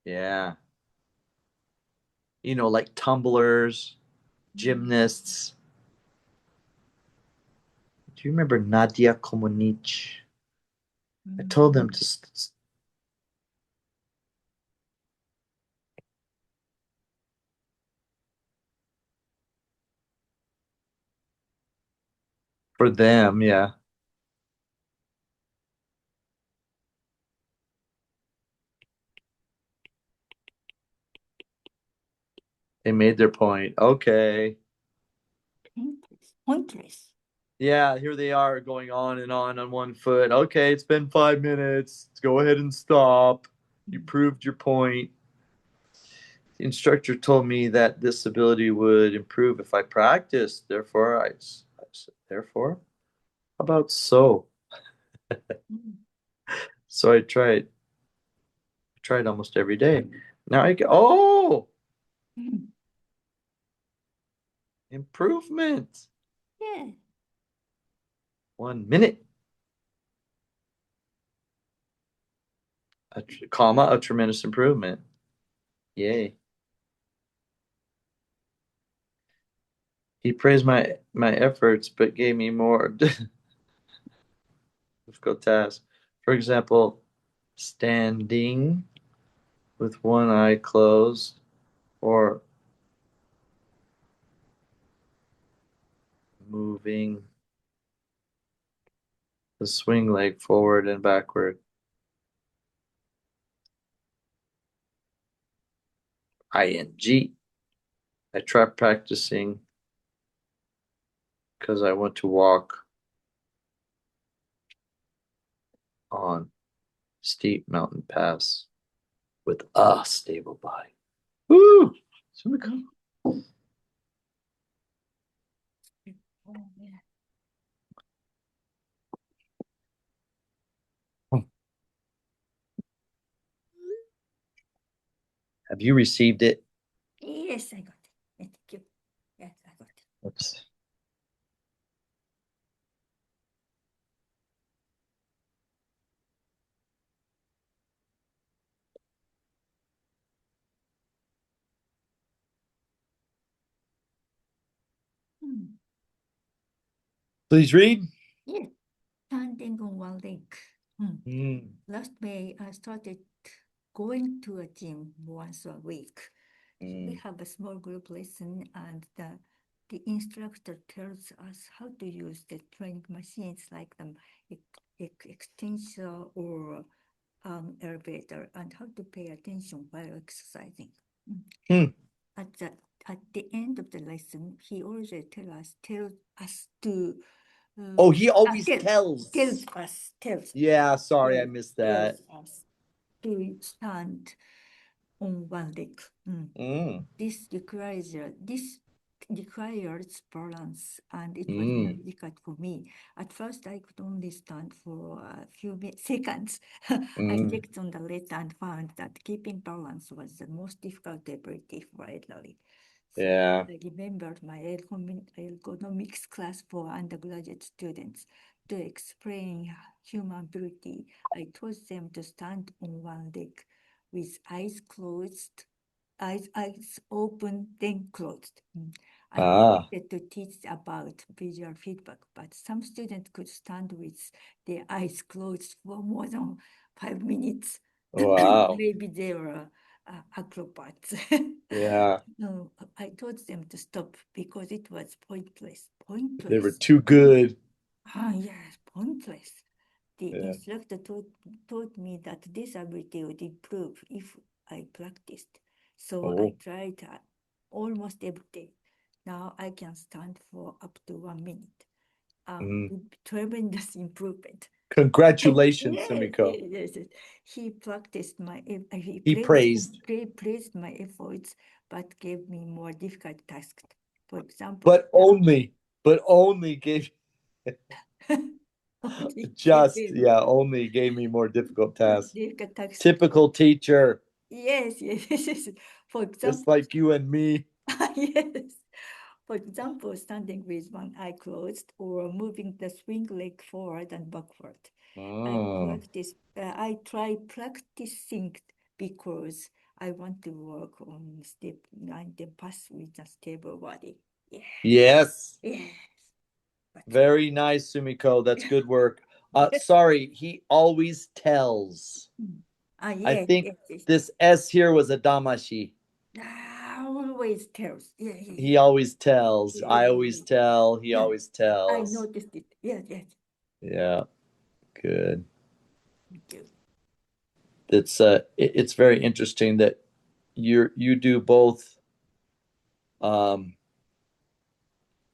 Speaker 1: Yeah. You know, like tumblers, gymnasts. Do you remember Nadia Comaneci? I told them to for them, yeah. They made their point. Okay.
Speaker 2: Pointless.
Speaker 1: Yeah, here they are going on one foot. Okay, it's been 5 minutes. Let's go ahead and stop. You proved your point. The instructor told me that this ability would improve if I practiced. Therefore, how about so? So I tried almost every day. Now improvement.
Speaker 2: Yeah.
Speaker 1: 1 minute. A tremendous improvement. Yay. He praised my efforts, but gave me more difficult tasks. For example, standing with one eye closed or moving the swing leg forward and backward. ING. I tried practicing because I want to walk on steep mountain paths with a stable body. Woo! Sumiko.
Speaker 2: Oh, yeah.
Speaker 1: Have you received it?
Speaker 2: Yes, I got it. Thank you. Yes, I got it.
Speaker 1: Oops. Please read.
Speaker 2: Yes, standing on one leg.
Speaker 1: Mm.
Speaker 2: Last May, I started going to a gym once a week. We have a small group lesson, and the instructor tells us how to use the training machines like the extension or elevator, and how to pay attention while exercising.
Speaker 1: Hmm.
Speaker 2: At the end of the lesson, he always tells us to.
Speaker 1: Oh, he always tells.
Speaker 2: Tells.
Speaker 1: Yeah, sorry, I
Speaker 2: Tells,
Speaker 1: missed that.
Speaker 2: us to stand on one leg. This requires balance, and it was very difficult for me. At first, I could only stand for a few seconds. I checked on the list and found that keeping balance was the most difficult ability for elderly. So
Speaker 1: Yeah.
Speaker 2: I remembered my ergonomics class for undergraduate students. To explain human beauty, I taught them to stand on one leg with eyes closed, eyes open, then closed. I wanted to teach about visual feedback, but some students could stand with their eyes closed for more than 5 minutes.
Speaker 1: Wow.
Speaker 2: Maybe they were acrobats.
Speaker 1: Yeah.
Speaker 2: No, I told them to stop because it was pointless.
Speaker 1: They were too good.
Speaker 2: Ah, yes, dauntless. The
Speaker 1: Yeah.
Speaker 2: instructor taught me that this ability would improve if I practiced. So I
Speaker 1: Oh.
Speaker 2: tried almost every day. Now I can stand for up to 1 minute.
Speaker 1: Mm.
Speaker 2: Tremendous improvement.
Speaker 1: Congratulations,
Speaker 2: Yes,
Speaker 1: Sumiko.
Speaker 2: yes, yes. He practiced my, he
Speaker 1: He praised,
Speaker 2: praised my efforts, but gave me more difficult tasks. For example,
Speaker 1: but only gave
Speaker 2: only gave
Speaker 1: just,
Speaker 2: me
Speaker 1: yeah, only gave me more difficult tasks.
Speaker 2: difficult tasks.
Speaker 1: Typical teacher,
Speaker 2: Yes, yes, yes. For
Speaker 1: just
Speaker 2: example,
Speaker 1: like you and me.
Speaker 2: yes. For example, standing with one eye closed or moving the swing leg forward and backward.
Speaker 1: Oh.
Speaker 2: I try practicing because I want to work on step 9, the pass with a stable body. Yeah,
Speaker 1: Yes.
Speaker 2: yes. That's
Speaker 1: Very nice, Sumiko. That's good work.
Speaker 2: it.
Speaker 1: Sorry, he always tells. I
Speaker 2: Yes,
Speaker 1: think
Speaker 2: yes, yes.
Speaker 1: this S here was a damashi.
Speaker 2: Always tells. Yeah, yeah,
Speaker 1: He
Speaker 2: yeah.
Speaker 1: always tells.
Speaker 2: Yeah,
Speaker 1: I
Speaker 2: yeah,
Speaker 1: always
Speaker 2: yeah.
Speaker 1: tell. He
Speaker 2: Yeah,
Speaker 1: always
Speaker 2: I
Speaker 1: tells.
Speaker 2: noticed it. Yes, yes.
Speaker 1: Yeah, good.
Speaker 2: Thank you.
Speaker 1: It's very interesting that you do both um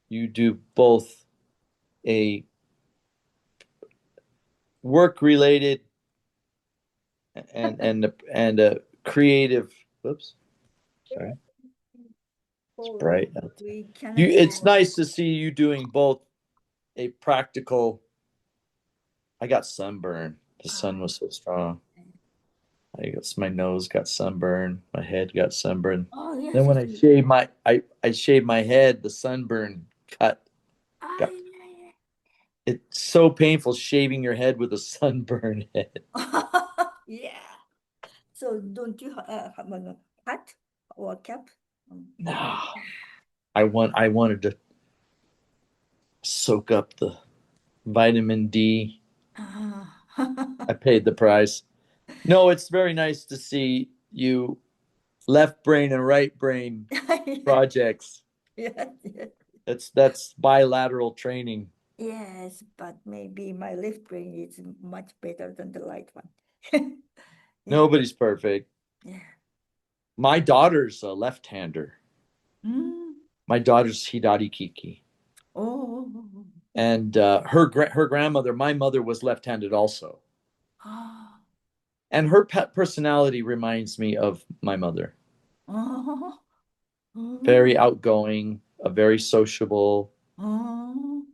Speaker 1: you do both a work related and a creative. Whoops, sorry. It's
Speaker 2: Oh,
Speaker 1: bright out there.
Speaker 2: we
Speaker 1: You
Speaker 2: cannot
Speaker 1: it's
Speaker 2: go.
Speaker 1: nice to see you doing both a practical. I got sunburn. The sun
Speaker 2: Ah,
Speaker 1: was so strong. I guess my nose got sunburn, my head got sunburn.
Speaker 2: oh, yes,
Speaker 1: Then when
Speaker 2: yes,
Speaker 1: I
Speaker 2: yes.
Speaker 1: shaved I shaved my head, the sunburn cut
Speaker 2: Ah,
Speaker 1: got
Speaker 2: yeah,
Speaker 1: it's so painful shaving your head with a sunburn head.
Speaker 2: yeah. Yeah. So don't you have a hat or cap? Um,
Speaker 1: No. I wanted to soak up the vitamin D.
Speaker 2: ah.
Speaker 1: I paid the price. No, it's very nice to see you left brain and right brain
Speaker 2: Yeah,
Speaker 1: projects.
Speaker 2: yeah, yeah.
Speaker 1: That's bilateral training.
Speaker 2: Yes, but maybe my left brain is much better than the right one. Yeah,
Speaker 1: Nobody's perfect.
Speaker 2: yeah.
Speaker 1: My daughter's a left-hander.
Speaker 2: Mm.
Speaker 1: My daughter's Hidari Kiki.
Speaker 2: Oh,
Speaker 1: And her grandmother, my mother, was left-handed also.
Speaker 2: ah,
Speaker 1: And her personality reminds me of my mother.
Speaker 2: oh,
Speaker 1: Very
Speaker 2: oh,
Speaker 1: outgoing, very sociable,
Speaker 2: oh,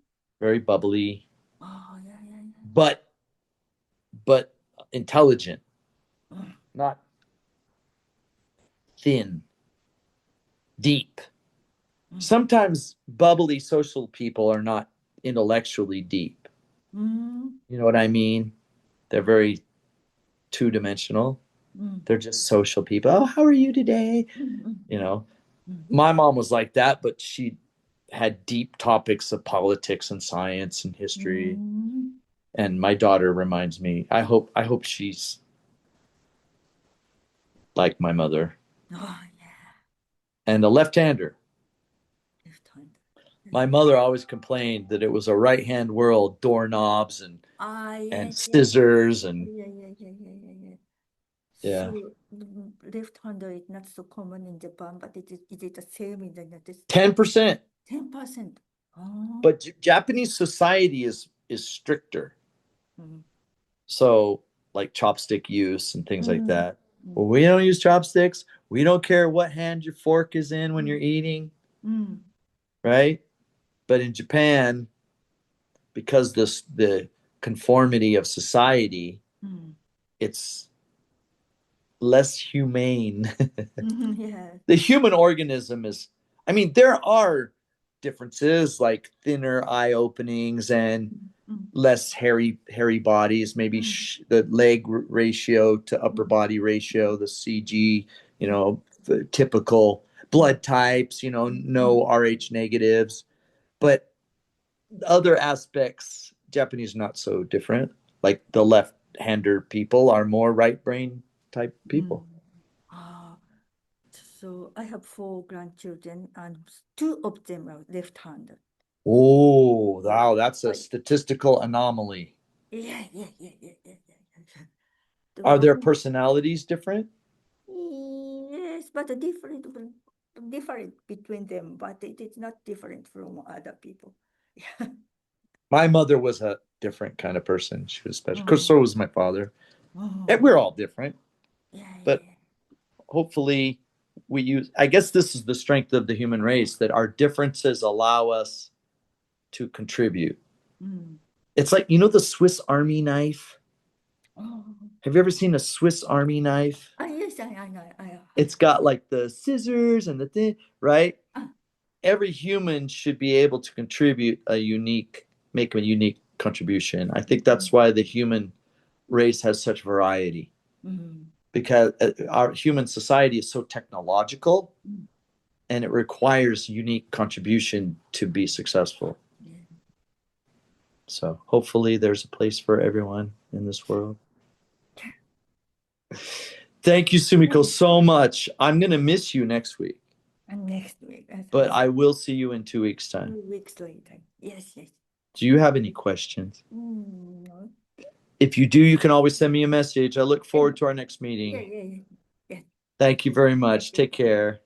Speaker 1: very bubbly,
Speaker 2: oh, yeah, yeah, yeah.
Speaker 1: but but intelligent,
Speaker 2: Mm,
Speaker 1: not thin, deep.
Speaker 2: mm,
Speaker 1: Sometimes bubbly social people are not intellectually deep.
Speaker 2: mm,
Speaker 1: You know what I mean? They're very two-dimensional.
Speaker 2: mm,
Speaker 1: They're just social people. Oh, how are you today?
Speaker 2: mm,
Speaker 1: You know,
Speaker 2: mm,
Speaker 1: my mom was like that, but she had deep topics of politics and science and history.
Speaker 2: mm.
Speaker 1: And my daughter reminds me. I hope she's like my mother
Speaker 2: Oh, yeah,
Speaker 1: and a left-hander.
Speaker 2: left hand. Yeah.
Speaker 1: My mother always complained that it was a right-hand world, doorknobs
Speaker 2: Ah,
Speaker 1: and
Speaker 2: yes, yes,
Speaker 1: scissors and
Speaker 2: yeah, yeah, yeah, yeah, yeah, yeah.
Speaker 1: yeah,
Speaker 2: So left-hander is not so common in Japan, but is it the same in the United States?
Speaker 1: 10%.
Speaker 2: 10%. Oh,
Speaker 1: But Japanese society is stricter.
Speaker 2: mm,
Speaker 1: So like chopstick use and things like
Speaker 2: mm,
Speaker 1: that.
Speaker 2: mm,
Speaker 1: Well, we don't use chopsticks. We don't care what hand your fork is in when you're
Speaker 2: mm,
Speaker 1: eating,
Speaker 2: mm,
Speaker 1: right? But in Japan, because the conformity of society,
Speaker 2: mm,
Speaker 1: it's less humane.
Speaker 2: yeah.
Speaker 1: The human organism is, I mean, there are differences like thinner eye openings and
Speaker 2: Mm, mm,
Speaker 1: less hairy bodies, maybe
Speaker 2: mm,
Speaker 1: the leg ratio to upper
Speaker 2: mm,
Speaker 1: body ratio, the CG, you
Speaker 2: mm,
Speaker 1: know, the typical
Speaker 2: mm,
Speaker 1: blood types, you know,
Speaker 2: mm,
Speaker 1: no RH negatives, but other aspects, Japanese not so different. Like the left-hander people are more right brain type
Speaker 2: mm.
Speaker 1: people.
Speaker 2: Ah, so I have four grandchildren, and two of them are left-handed.
Speaker 1: Oh, wow, that's a
Speaker 2: But
Speaker 1: statistical anomaly.
Speaker 2: yeah. The
Speaker 1: Are their
Speaker 2: one,
Speaker 1: personalities different?
Speaker 2: yes, but a different between them, but it is not different from other people. Yeah.
Speaker 1: My mother was a different kind of person. She was special. Because so
Speaker 2: Oh,
Speaker 1: was my father. And
Speaker 2: oh,
Speaker 1: we're all different. But
Speaker 2: yeah.
Speaker 1: hopefully we use, I guess this is the strength of the human race, that our differences allow us to contribute.
Speaker 2: Mm.
Speaker 1: It's like, the Swiss Army knife.
Speaker 2: Oh,
Speaker 1: Have you ever seen a Swiss Army knife?
Speaker 2: yes, I know.
Speaker 1: It's got like the scissors and the thing, right?
Speaker 2: Ah,
Speaker 1: Every human should be able to make a unique contribution. I think that's
Speaker 2: mm,
Speaker 1: why the human race has such variety,
Speaker 2: mm,
Speaker 1: because our human society is so technological
Speaker 2: mm,
Speaker 1: and it requires unique contribution to be successful.
Speaker 2: yeah.
Speaker 1: So hopefully there's a place for everyone in this world. Thank you, Sumiko, so much. I'm going to miss you next week,
Speaker 2: And next week, as I
Speaker 1: but
Speaker 2: said,
Speaker 1: I will see you in 2 weeks' time.
Speaker 2: 2 weeks later. Yes.
Speaker 1: Do you have any questions?
Speaker 2: No.
Speaker 1: If you do, you can always send me a message. I look
Speaker 2: Yeah,
Speaker 1: forward to our next
Speaker 2: yeah,
Speaker 1: meeting.
Speaker 2: yeah, yeah.
Speaker 1: Thank you very
Speaker 2: Thank
Speaker 1: much.
Speaker 2: you.
Speaker 1: Take care.